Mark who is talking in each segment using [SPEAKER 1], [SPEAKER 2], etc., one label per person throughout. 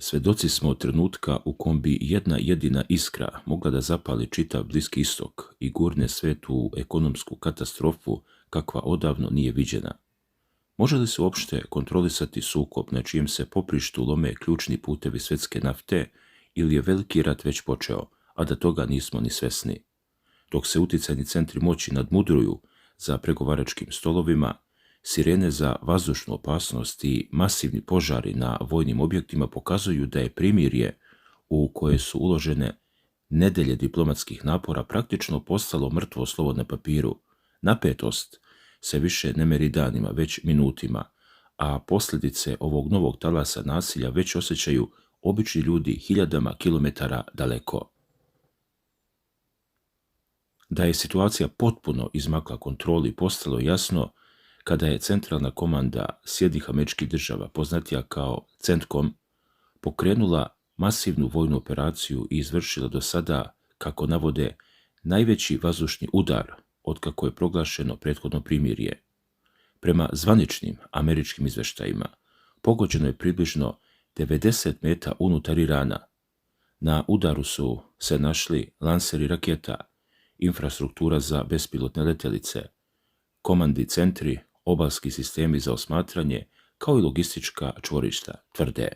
[SPEAKER 1] Svedoci smo trenutka u kom bi jedna jedina iskra mogla da zapali čitav Bliski istok i gurne svet u ekonomsku katastrofu kakva odavno nije viđena. Može li se uopšte kontrolisati sukob na čijem se poprištu lome ključni putevi svjetske nafte ili je veliki rat već počeo, a da toga nismo ni svesni? Dok se uticajni centri moći nadmudruju za pregovaračkim stolovima, sirene za vazdušnu opasnost i masivni požari na vojnim objektima pokazuju da je primirje u koje su uložene nedelje diplomatskih napora praktično postalo mrtvo slovo na papiru. Napetost se više ne meri danima, već minutima, a posljedice ovog novog talasa nasilja već osjećaju obični ljudi hiljadama kilometara daleko. Da je situacija potpuno izmakla kontroli postalo jasno kada je centralna komanda Sjedinjenih Američkih Država, poznatija kao CENTCOM, pokrenula masivnu vojnu operaciju i izvršila do sada, kako navode, najveći vazdušni udar otkako je proglašeno prethodno primirje. Prema zvaničnim američkim izveštajima, pogođeno je približno 90 meta unutar Irana. Na udaru su se našli lanseri raketa, infrastruktura za bespilotne letjelice, komandni centri, obalski sistemi za osmatranje, kao i logistička čvorišta, tvrde.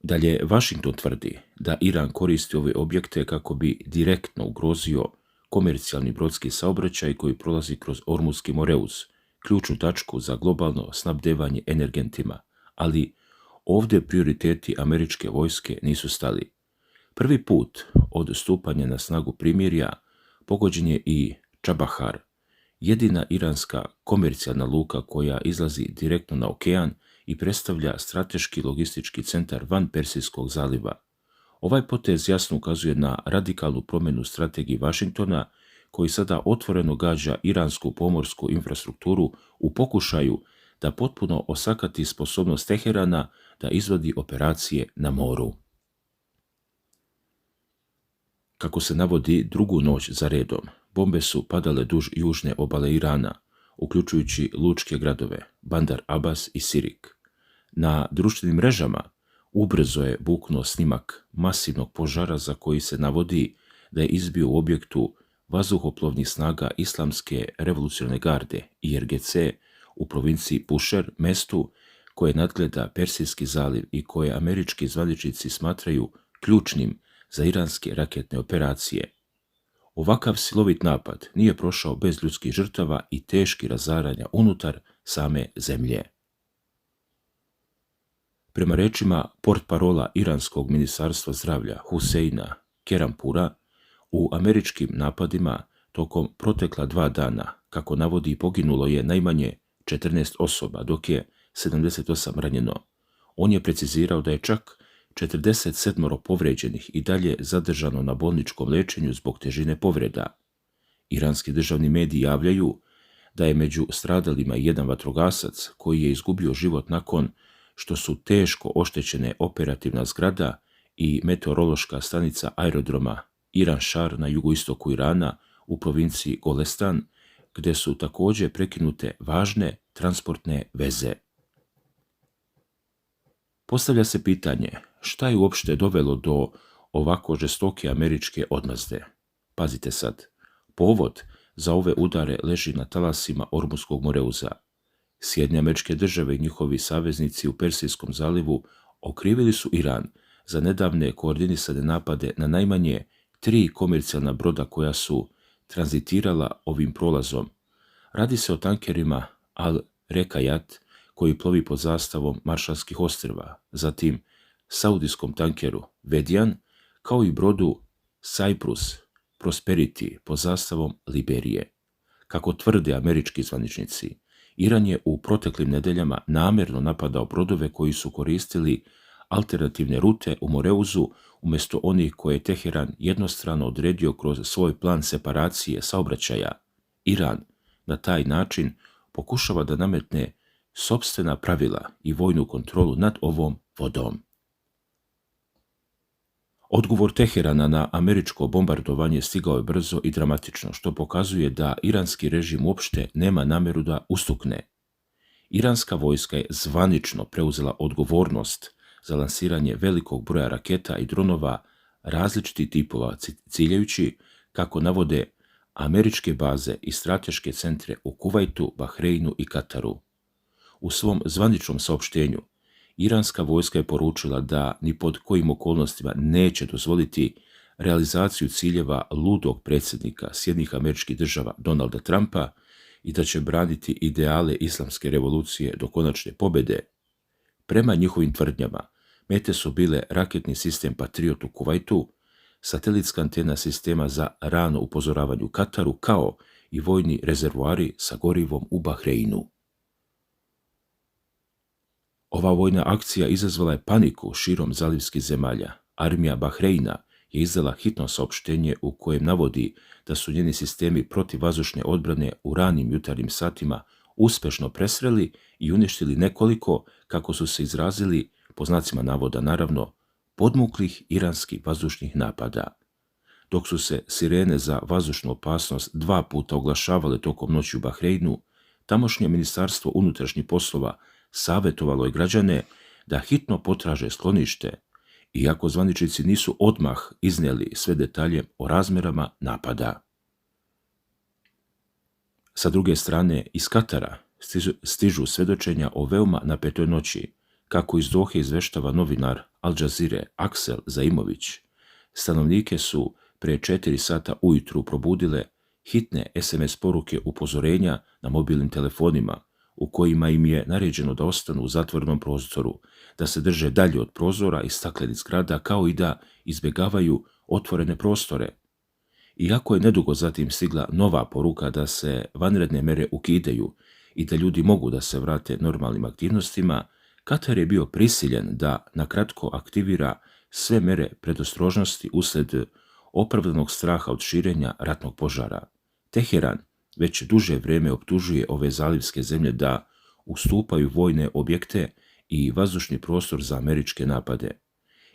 [SPEAKER 1] Dalje, Washington tvrdi da Iran koristi ove objekte kako bi direktno ugrozio komercijalni brodski saobraćaj koji prolazi kroz Ormuzski Moreuz, ključnu tačku za globalno snabdevanje energentima, ali ovdje prioriteti američke vojske nisu stali. Prvi put od stupanja na snagu primirja pogođen je i Čabahar, jedina iranska komercijalna luka koja izlazi direktno na okean i predstavlja strateški logistički centar van Persijskog zaliva. Ovaj potez jasno ukazuje na radikalnu promjenu strategiji Washingtona, koji sada otvoreno gađa iransku pomorsku infrastrukturu u pokušaju da potpuno osakati sposobnost Teherana da izvodi operacije na moru. Kako se navodi, drugu noć za redom, bombe su padale duž južne obale Irana, uključujući lučke gradove Bandar Abbas i Sirik. Na društvenim mrežama ubrzo je buknuo snimak masivnog požara za koji se navodi da je izbio u objektu vazduhoplovnih snaga Islamske revolucionarne garde IRGC u provinciji Pušer, mestu koje nadgleda Persijski zaliv i koje američki zvaničnici smatraju ključnim za iranske raketne operacije. Ovakav silovit napad nije prošao bez ljudskih žrtava i teških razaranja unutar same zemlje. Prema rečima portparola iranskog ministarstva zdravlja Huseina Kerampura, u američkim napadima tokom protekla 2 dana, kako navodi, poginulo je najmanje 14 osoba, dok je 78 ranjeno. On je precizirao da je čak 47 povređenih i dalje zadržano na bolničkom lečenju zbog težine povreda. Iranski državni mediji javljaju da je među stradalima jedan vatrogasac koji je izgubio život nakon što su teško oštećene operativna zgrada i meteorološka stanica aerodroma Iran Šar na jugoistoku Irana u provinciji Golestan, gdje su također prekinute važne transportne veze. Postavlja se pitanje šta je uopšte dovelo do ovako žestoke američke odmazde. Pazite sad, povod za ove udare leži na talasima Ormuzskog Moreuza. Sjedinjene Američke Države i njihovi saveznici u Persijskom zalivu okrivili su Iran za nedavne koordinisane napade na najmanje 3 komercijalna broda koja su tranzitirala ovim prolazom. Radi se o tankerima Al-Rekajat koji plovi pod zastavom Maršalskih ostrva, zatim saudijskom tankeru Vedian, kao i brodu Cyprus Prosperity pod zastavom Liberije. Kako tvrde američki zvaničnici, Iran je u proteklim nedeljama namjerno napadao brodove koji su koristili alternativne rute u Moreuzu umjesto onih koje je Teheran jednostrano odredio kroz svoj plan separacije saobraćaja. Iran na taj način pokušava da nametne sopstvena pravila i vojnu kontrolu nad ovom vodom. Odgovor Teherana na američko bombardovanje stigao je brzo i dramatično, što pokazuje da iranski režim uopšte nema namjeru da ustukne. Iranska vojska je zvanično preuzela odgovornost za lansiranje velikog broja raketa i dronova različitih tipova, ciljajući, kako navode, američke baze i strateške centre u Kuvajtu, Bahreinu i Kataru. U svom zvaničnom saopštenju iranska vojska je poručila da ni pod kojim okolnostima neće dozvoliti realizaciju ciljeva ludog predsjednika Sjedinjenih Američkih Država Donalda Trumpa i da će braniti ideale islamske revolucije do konačne pobjede. Prema njihovim tvrdnjama, mete su bile raketni sistem Patriot u Kuvajtu, satelitska antena sistema za rano upozoravanje u Kataru, kao i vojni rezervoari sa gorivom u Bahreinu. Ova vojna akcija izazvala je paniku širom zalivskih zemalja. Armija Bahreina je izdala hitno saopštenje u kojem navodi da su njeni sistemi protivvazdušne odbrane u ranim jutarnjim satima uspešno presreli i uništili nekoliko, kako su se izrazili, po znacima navoda naravno, podmuklih iranskih vazdušnih napada. Dok su se sirene za vazdušnu opasnost 2 puta oglašavale tokom noći u Bahreinu, tamošnje ministarstvo unutrašnjih poslova savjetovalo je građane da hitno potraže sklonište, iako zvaničnici nisu odmah iznijeli sve detalje o razmerama napada. Sa druge strane, iz Katara stižu svedočenja o veoma napetoj noći, kako iz Dohe izveštava novinar Al Jazeere Aksel Zaimović. Stanovnike su pre 4 sata ujutru probudile hitne SMS poruke upozorenja na mobilnim telefonima, u kojima im je naređeno da ostanu u zatvorenom prostoru, da se drže dalje od prozora i staklenih zgrada, kao i da izbjegavaju otvorene prostore. Iako je nedugo zatim stigla nova poruka da se vanredne mere ukidaju i da ljudi mogu da se vrate normalnim aktivnostima, Katar je bio prisiljen da nakratko aktivira sve mere predostrožnosti usled opravdanog straha od širenja ratnog požara. Teheran već duže vrijeme optužuje ove zalivske zemlje da ustupaju vojne objekte i vazdušni prostor za američke napade.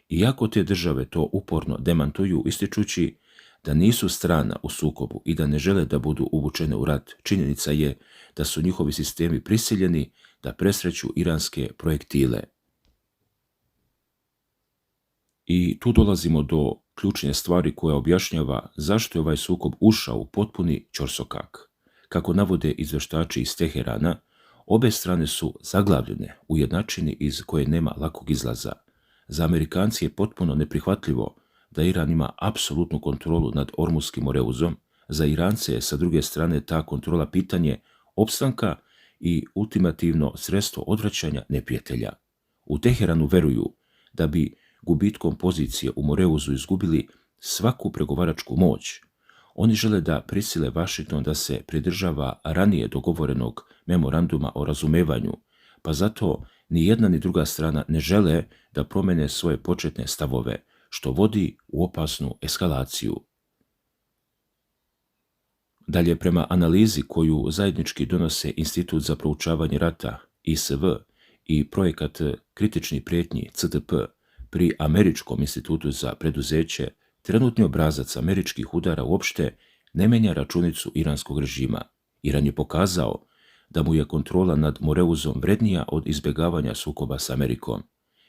[SPEAKER 1] Iako te države to uporno demantuju, ističući da nisu strana u sukobu i da ne žele da budu uvučene u rat, činjenica je da su njihovi sistemi prisiljeni da presreću iranske projektile. I tu dolazimo do ključne stvari koja objašnjava zašto je ovaj sukob ušao u potpuni ćorsokak. Kako navode izveštači iz Teherana, obe strane su zaglavljene u jednačini iz koje nema lakog izlaza. Za Amerikanci je potpuno neprihvatljivo da Iran ima apsolutnu kontrolu nad Ormuskim moreuzom. Za Irance je sa druge strane ta kontrola pitanje opstanka i ultimativno sredstvo odvraćanja neprijatelja. U Teheranu veruju da bi gubitkom pozicije u Moreuzu izgubili svaku pregovaračku moć. Oni žele da prisile Vašington da se pridržava ranije dogovorenog memoranduma o razumevanju, pa zato ni jedna ni druga strana ne žele da promene svoje početne stavove, što vodi u opasnu eskalaciju. Dalje, prema analizi koju zajednički donose Institut za proučavanje rata ISV i projekat kritičnih prijetnji CTP pri Američkom institutu za preduzeće, trenutni obrazac američkih udara uopšte ne menja računicu iranskog režima. Iran je pokazao da mu je kontrola nad Moreuzom vrednija od izbjegavanja sukoba s Amerikom.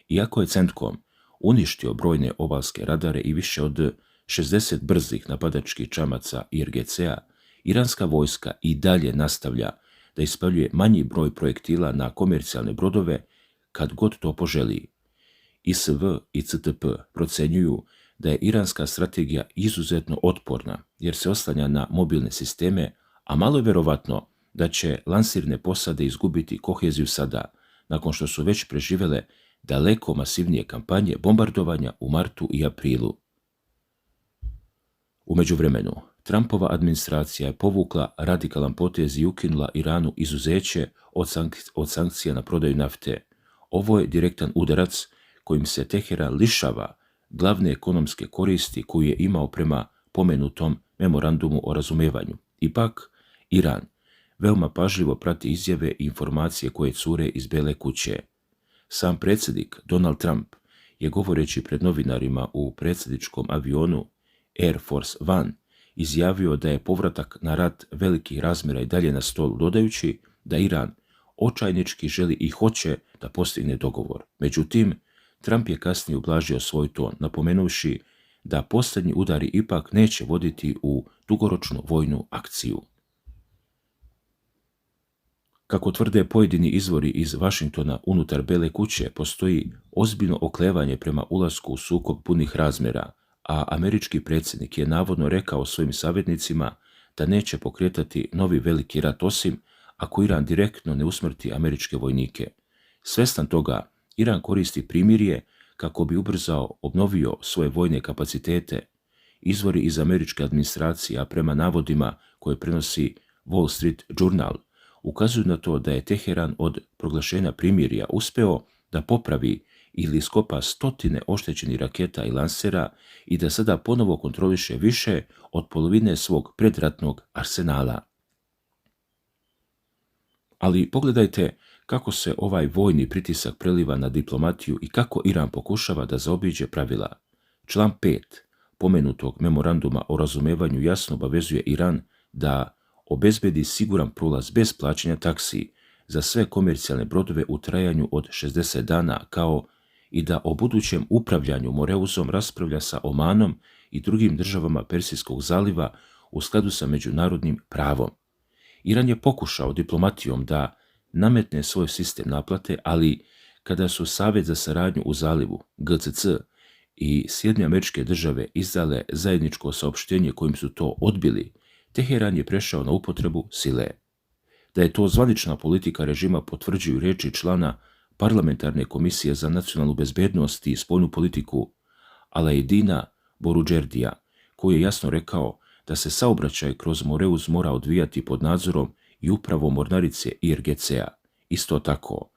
[SPEAKER 1] Iako je CENTCOM uništio brojne obalske radare i više od 60 brzih napadačkih čamaca IRGC-a, iranska vojska i dalje nastavlja da ispaljuje manji broj projektila na komercijalne brodove kad god to poželi. ISV i CTP procenjuju da je iranska strategija izuzetno otporna jer se oslanja na mobilne sisteme, a malo je verovatno da će lansirne posade izgubiti koheziju sada, nakon što su već preživele daleko masivnije kampanje bombardovanja u martu i aprilu. U međuvremenu, Trumpova administracija je povukla radikalan potez i ukinula Iranu izuzeće od sankcija na prodaju nafte. Ovo je direktan udarac kojim se Teheran lišava glavne ekonomske koristi koju je imao prema pomenutom memorandumu o razumevanju. Ipak, Iran veoma pažljivo prati izjave i informacije koje cure iz Bele kuće. Sam predsjednik Donald Trump je, govoreći pred novinarima u predsjedničkom avionu Air Force One, izjavio da je povratak na rat velikih razmjera i dalje na stolu, dodajući da Iran očajnički želi i hoće da postigne dogovor. Međutim, Trump je kasnije ublažio svoj ton, napomenuvši da posljednji udari ipak neće voditi u dugoročnu vojnu akciju. Kako tvrde pojedini izvori iz Vašingtona, unutar Bele kuće postoji ozbiljno oklevanje prema ulasku u sukob punih razmjera, a američki predsjednik je navodno rekao svojim savjetnicima da neće pokretati novi veliki rat osim ako Iran direktno ne usmrti američke vojnike. Svestan toga, Iran koristi primirje kako bi ubrzao obnovio svoje vojne kapacitete. Izvori iz američke administracije, a prema navodima koje prenosi Wall Street Journal, ukazuju na to da je Teheran od proglašenja primirja uspeo da popravi ili iskopa stotine oštećenih raketa i lansera i da sada ponovo kontroliše više od polovine svog predratnog arsenala. Ali pogledajte kako se ovaj vojni pritisak preliva na diplomatiju i kako Iran pokušava da zaobiđe pravila. Član 5 pomenutog memoranduma o razumevanju jasno obavezuje Iran da obezbedi siguran prolaz bez plaćanja taksi za sve komercijalne brodove u trajanju od 60 dana, kao i da o budućem upravljanju Moreuzom raspravlja sa Omanom i drugim državama Persijskog zaliva u skladu sa međunarodnim pravom. Iran je pokušao diplomatijom da nametne svoj sistem naplate, ali kada su Savjet za saradnju u zalivu, GCC, i Sjedinjene Američke Države izdale zajedničko saopštenje kojim su to odbili, Teheran je prešao na upotrebu sile. Da je to zvanična politika režima potvrđuju riječi člana Parlamentarne komisije za nacionalnu bezbednost i spoljnu politiku Alaeddina Boruđerdija, koji je jasno rekao da se saobraćaj kroz Moreuz mora odvijati pod nadzorom i upravom mornarice IRGC-a. Isto tako,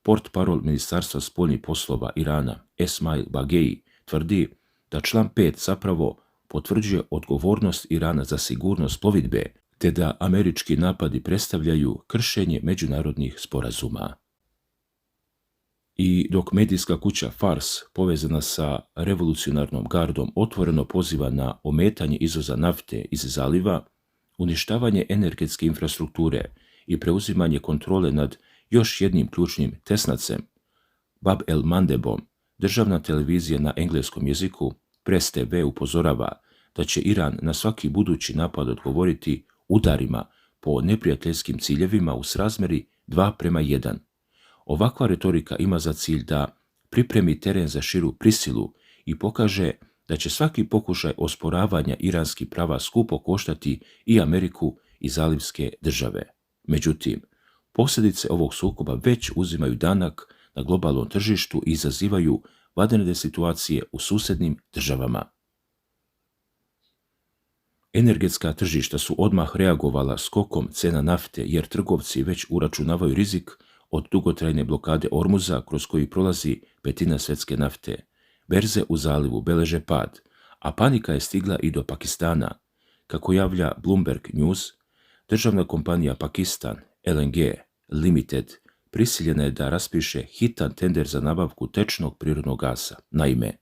[SPEAKER 1] portparol Ministarstva spoljnih poslova Irana Esmail Bagei tvrdi da član 5 zapravo potvrđuje odgovornost Irana za sigurnost plovidbe, te da američki napadi predstavljaju kršenje međunarodnih sporazuma. I dok medijska kuća Fars, povezana sa revolucionarnom gardom, otvoreno poziva na ometanje izvoza nafte iz zaliva, uništavanje energetske infrastrukture i preuzimanje kontrole nad još jednim ključnim tesnacem, Bab el Mandebom, državna televizija na engleskom jeziku, Press TV, upozorava da će Iran na svaki budući napad odgovoriti udarima po neprijateljskim ciljevima u srazmjeri 2:1. Ovakva retorika ima za cilj da pripremi teren za širu prisilu i pokaže da će svaki pokušaj osporavanja iranskih prava skupo koštati i Ameriku i zalivske države. Međutim, posljedice ovog sukoba već uzimaju danak na globalnom tržištu i izazivaju vanredne situacije u susjednim državama. Energetska tržišta su odmah reagovala skokom cena nafte jer trgovci već uračunavaju rizik od dugotrajne blokade Ormuza kroz koji prolazi petina svjetske nafte. Berze u zalivu beleže pad, a panika je stigla i do Pakistana. Kako javlja Bloomberg News, državna kompanija Pakistan LNG Limited prisiljena je da raspiše hitan tender za nabavku tečnog prirodnog gasa. Naime,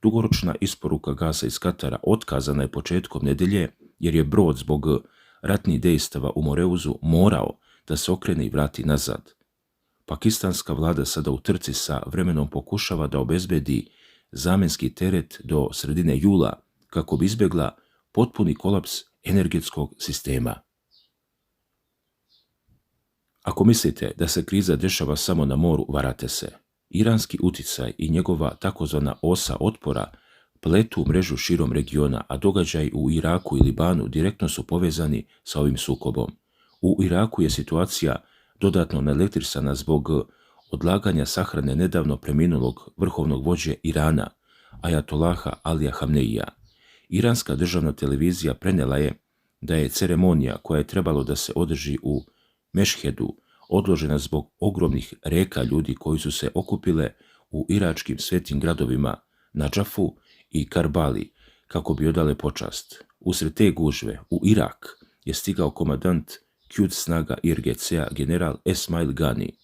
[SPEAKER 1] dugoročna isporuka gasa iz Katara otkazana je početkom nedelje jer je brod zbog ratnih dejstava u Moreuzu morao da se okrene i vrati nazad. Pakistanska vlada sada u trci sa vremenom pokušava da obezbedi zamenski teret do sredine jula kako bi izbjegla potpuni kolaps energetskog sistema. Ako mislite da se kriza dešava samo na moru, varate se. Iranski uticaj i njegova takozvana osa otpora pletu mrežu širom regiona, a događaji u Iraku i Libanu direktno su povezani sa ovim sukobom. U Iraku je situacija dodatno naelektrisana zbog odlaganja sahrane nedavno preminulog vrhovnog vođe Irana, Ajatolaha Alija Hamneija. Iranska državna televizija prenijela je da je ceremonija koja je trebalo da se održi u Mešhedu odložena zbog ogromnih reka ljudi koji su se okupile u iračkim svetim gradovima Nadžafu i Karbali kako bi odale počast. Usred te gužve u Irak je stigao komandant Quds snaga IRGC-a general Esmail Gani.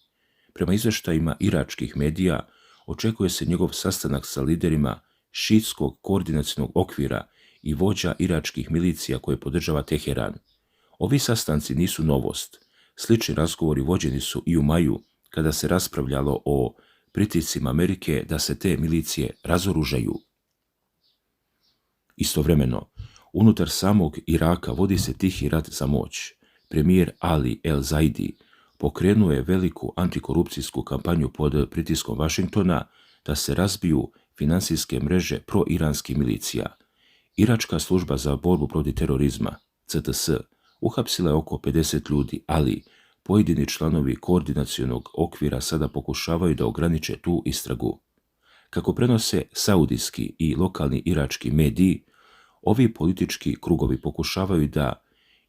[SPEAKER 1] Prema izveštajima iračkih medija očekuje se njegov sastanak sa liderima šiitskog koordinacionog okvira i vođa iračkih milicija koje podržava Teheran. Ovi sastanci nisu novost. Slični razgovori vođeni su i u maju, kada se raspravljalo o pritiscima Amerike da se te milicije razoružaju. Istovremeno, unutar samog Iraka vodi se tihi rat za moć. Premijer Ali El Zaidi pokrenuo je veliku antikorupcijsku kampanju pod pritiskom Vašingtona da se razbiju finansijske mreže pro-iranskih milicija. Iračka služba za borbu protiv terorizma, CTS, uhapsila je oko 50 ljudi, ali pojedini članovi koordinacionog okvira sada pokušavaju da ograniče tu istragu. Kako prenose saudijski i lokalni irački mediji, ovi politički krugovi pokušavaju da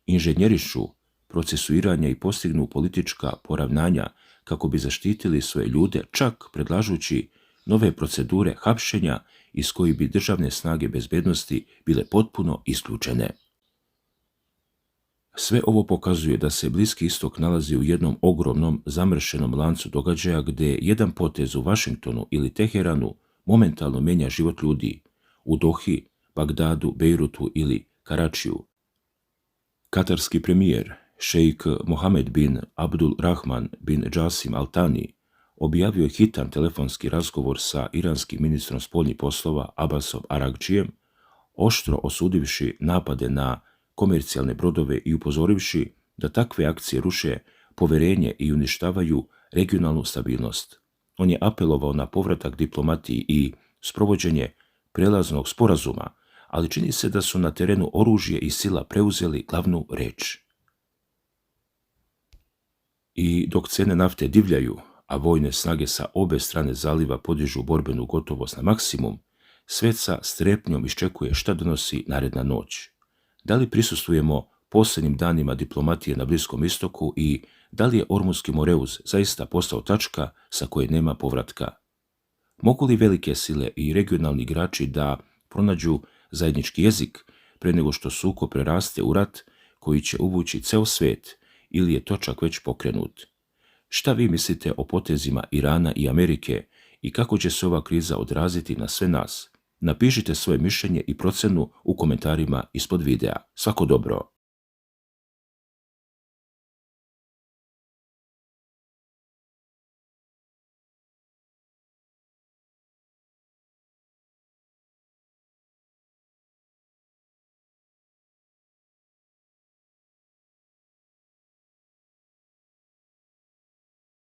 [SPEAKER 1] inženjerišu procesuiranja i postignu politička poravnanja kako bi zaštitili svoje ljude, čak predlažući nove procedure hapšenja iz kojih bi državne snage bezbednosti bile potpuno isključene. Sve ovo pokazuje da se Bliski istok nalazi u jednom ogromnom zamršenom lancu događaja gdje jedan potez u Vašingtonu ili Teheranu momentalno mijenja život ljudi u Dohi, Bagdadu, Bejrutu ili Karačiju. Katarski premijer, šejk Mohamed bin Abdul Rahman bin Jasim Al Thani, objavio je hitan telefonski razgovor sa iranskim ministrom spoljnih poslova Abbasom Aragčijem, oštro osudivši napade na komercijalne brodove i upozorivši da takve akcije ruše poverenje i uništavaju regionalnu stabilnost. On je apelovao na povratak diplomatiji i sprovođenje prelaznog sporazuma, ali čini se da su na terenu oružje i sila preuzeli glavnu reč. I dok cene nafte divljaju, a vojne snage sa obe strane zaliva podižu borbenu gotovost na maksimum, svet sa strepnjom iščekuje šta donosi naredna noć. Da li prisustvujemo posljednjim danima diplomatije na Bliskom istoku i da li je Ormuski Moreuz zaista postao tačka sa koje nema povratka? Mogu li velike sile i regionalni igrači da pronađu zajednički jezik pre nego što sukob preraste u rat koji će uvući ceo svet ili je točak već pokrenut? Šta vi mislite o potezima Irana i Amerike i kako će se ova kriza odraziti na sve nas? Napišite svoje mišljenje i procenu u komentarima ispod videa. Svako dobro!